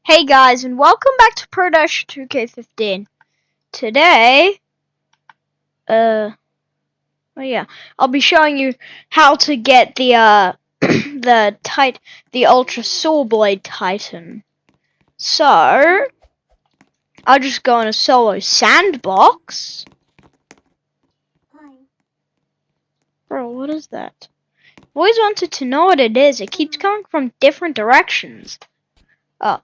Hey guys, and welcome back to Pro Dash 2K15. Today, I'll be showing you how to get the the Ultra Sawblade Titan. So, I'll just go on a solo sandbox. Bro, what is that? I've always wanted to know what it is. It keeps coming from different directions. Oh.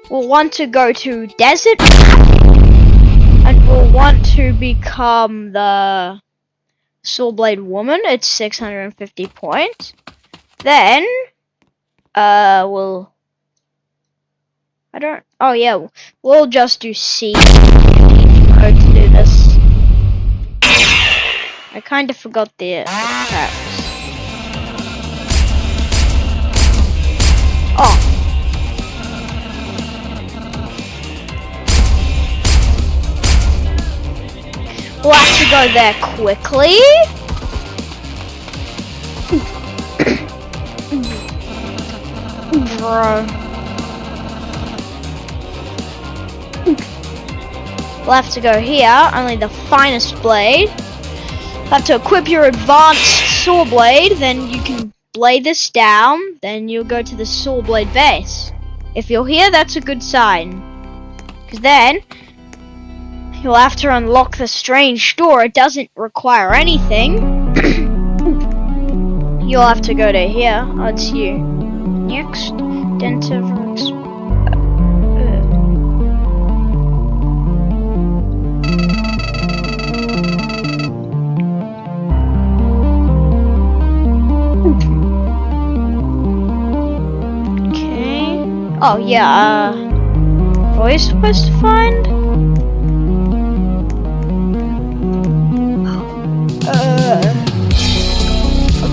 We'll want to go to desert and we'll want to become the Sawblade woman. It's 650 points. Then we'll just do C mode to do this. I kind of forgot the effects. Oh. We'll have to go there quickly. Bro. We'll have to go here, only the finest blade. Have to equip your advanced saw blade, then you can blade this down, then you'll go to the saw blade base. If you're here, that's a good sign. Because then you'll have to unlock the strange door. It doesn't require anything. You'll have to go to here. Oh, it's you. Next, Dentiverse. Okay. Oh yeah. What are you supposed to find?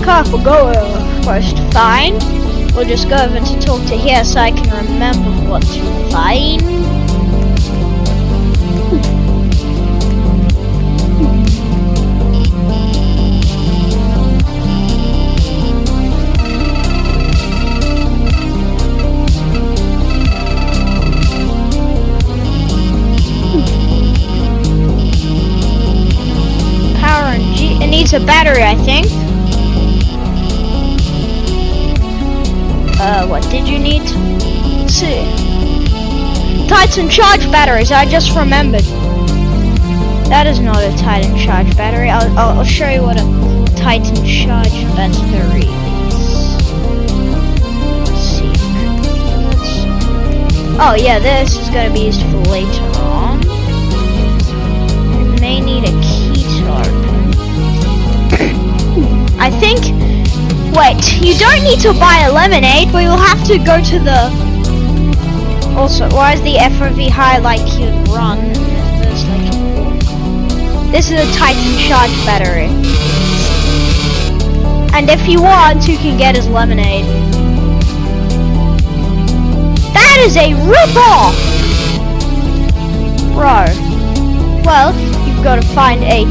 I forgot what we're supposed to find. We'll just go over to talk to here so I can remember what to find. Power and G. It needs a battery, I think. What did you need? Let's see. Titan charge batteries, I just remembered. That is not a Titan charge battery. I'll show you what a Titan charge battery is. Let's see. Oh yeah, this is going to be used for later on. You may need a key to open. I think. Wait, you don't need to buy a lemonade, but you'll have to go to the... Also, why is the FOV high like you run? This is a Titan charge battery. And if you want, you can get his lemonade. That is a rip-off! Bro. Well, you've got to find 8.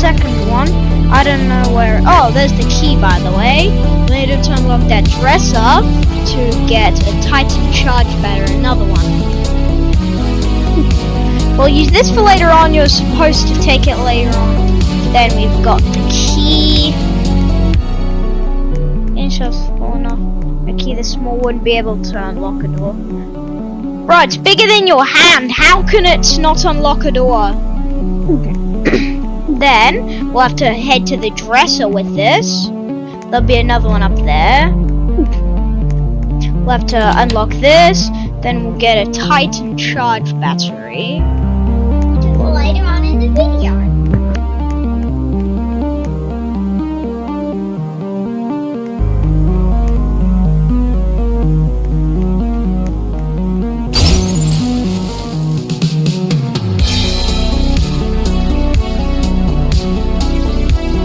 Second one, I don't know where. Oh, there's the key, by the way. We need to unlock that dresser to get a Titan charge battery, another one. We'll use this for later on. You're supposed to take it later on. Then we've got the key. Inches small enough. A key this small wouldn't be able to unlock a door. Right, it's bigger than your hand. How can it not unlock a door? Then we'll have to head to the dresser with this. There'll be another one up there. We'll have to unlock this. Then we'll get a Titan charge battery. Later on in the video.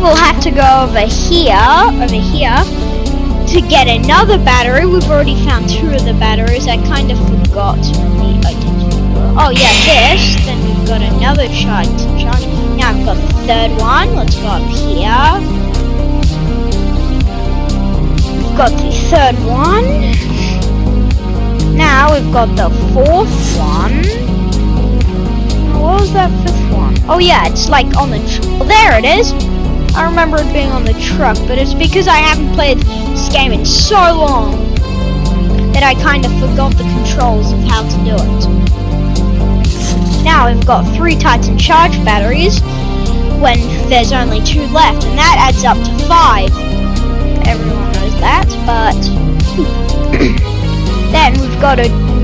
We'll have to go over here, to get another battery. We've already found 2 of the batteries. I kind of forgot. Oh yeah, this. Then we've got another charge. Now I've got the 3rd one. Let's go up here. We've got the 3rd one. Now we've got the 4th one. What was that 5th one? Oh yeah, it's like on the well, there it is. I remember it being on the truck, but it's because I haven't played this game in so long that I kind of forgot the controls of how to do it. Now we've got 3 Titan charge batteries when there's only 2 left, and that adds up to 5. Everyone knows that, but then we've got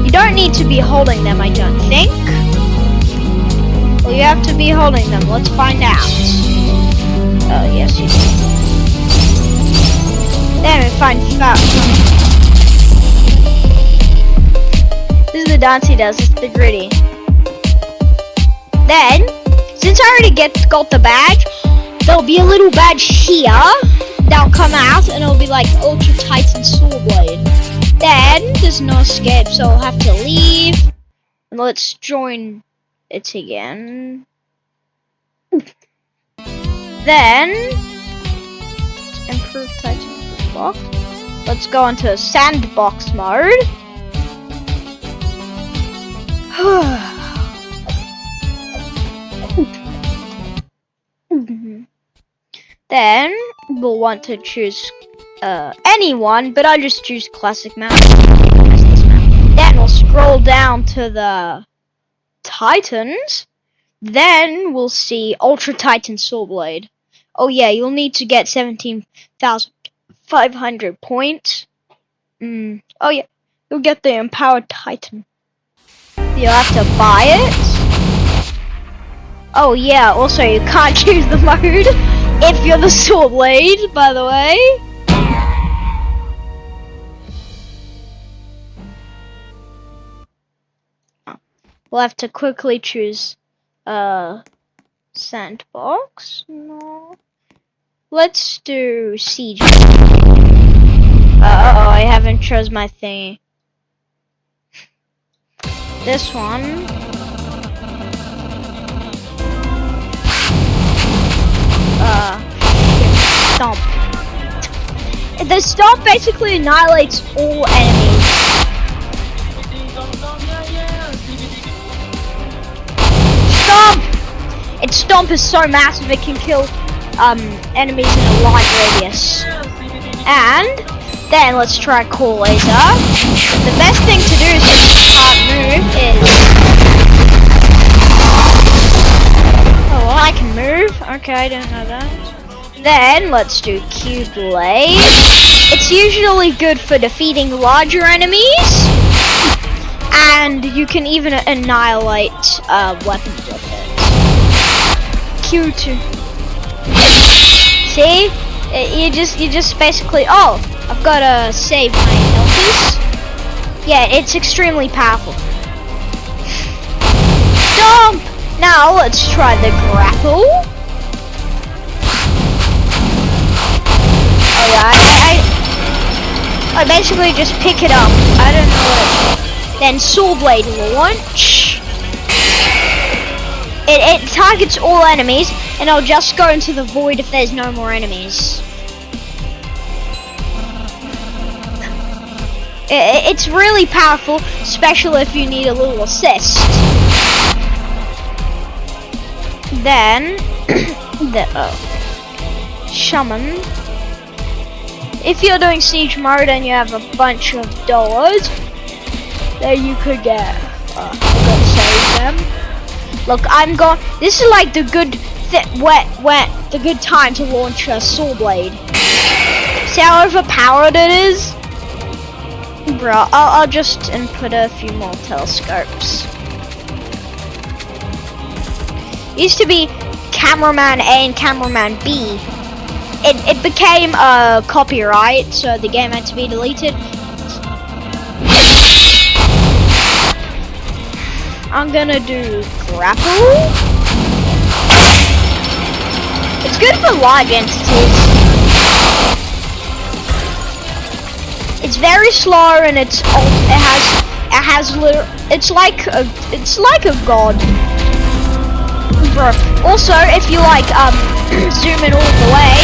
you don't need to be holding them, I don't think. Well, you have to be holding them. Let's find out. Oh, yes, you do. Then we find out. This is the dance he does. It's the gritty. Then, since I already got the badge, there'll be a little badge here that'll come out, and it'll be like Ultra Titan Sawblade. Then there's no escape, so I'll have to leave. And let's join it again. Then improve Titan box. Let's go into sandbox mode. Then we'll want to choose anyone, but I'll just choose classic map. Then we'll scroll down to the Titans. Then we'll see Ultra Titan Sawblade. Oh yeah, you'll need to get 17,500 points. Oh yeah, you'll get the Empowered Titan. You'll have to buy it. Oh yeah, also you can't choose the mode if you're the Sawblade, by the way. We'll have to quickly choose sandbox. No. Let's do siege. Uh-oh, I haven't chose my thingy. This one. Stomp. The stomp basically annihilates all enemies. Stomp! Its stomp is so massive it can kill enemies in a wide radius. And then let's try Core Laser. The best thing to do since you can't move is... Oh, well, I can move. Okay, I didn't know that. Then let's do Q-Blade. It's usually good for defeating larger enemies. And you can even annihilate weapons with it. Q2. See? You just basically... Oh! I've got to save my healthies. Yeah, it's extremely powerful. Stomp! Now let's try the grapple. Oh yeah, I basically just pick it up. I don't know what it is. Then Sawblade launch. It targets all enemies, and I'll just go into the void if there's no more enemies. It's really powerful, especially if you need a little assist. Then, Shaman. If you're doing siege mode and you have a bunch of dollars, then you could get, I'm gonna save them. Look, I'm going, this is like the good, the good time to launch a Sawblade. See how overpowered it is? Bro, I'll just input a few more telescopes. Used to be cameraman A and cameraman B. It became a copyright, so the game had to be deleted. I'm gonna do grapple. It's good for large entities. very slow, and it's like a god. Bro. Also, if you like zoom in all the way,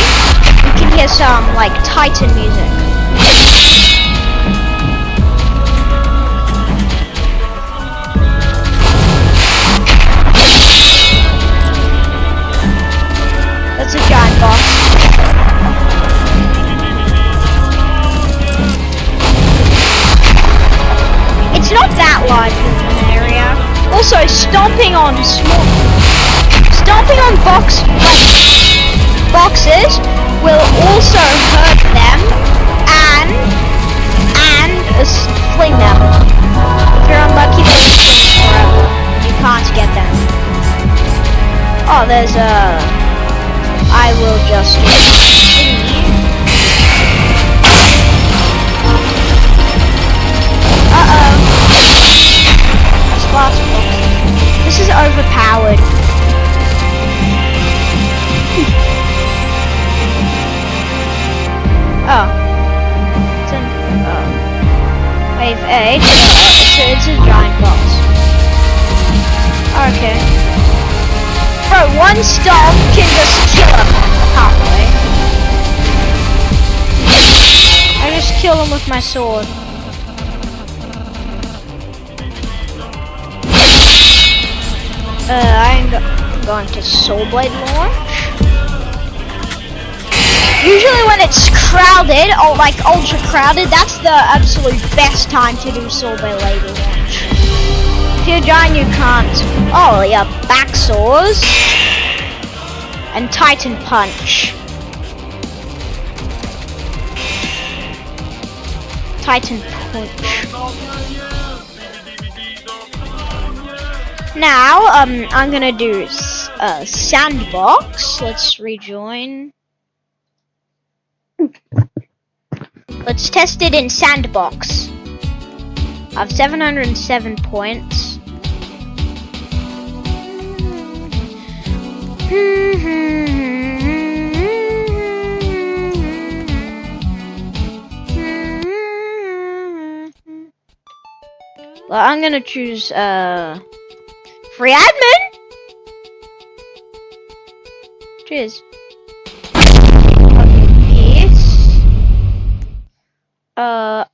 you can hear some like Titan music. That's a giant boss. It's not that large of an area. Also, stomping on boxes will also hurt them and fling them. If you're unlucky, they'll fling forever. You can't get them. Oh, there's a. I will just continue. This is overpowered. Oh. It's an, wave 8. It's a giant boss. Okay. Bro, one stomp can just kill him halfway. I just kill him with my sword. I'm going to sawblade launch. Usually when it's crowded, or like ultra crowded, that's the absolute best time to do sawblade launch. If you're giant, you can't. Oh yeah, back saws and Titan punch. Titan punch. Now, I'm gonna do sandbox. Let's rejoin. Let's test it in sandbox. I have 707 points. Well, I'm gonna choose free admin. Cheers.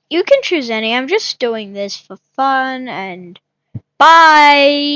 You can choose any. I'm just doing this for fun, and bye.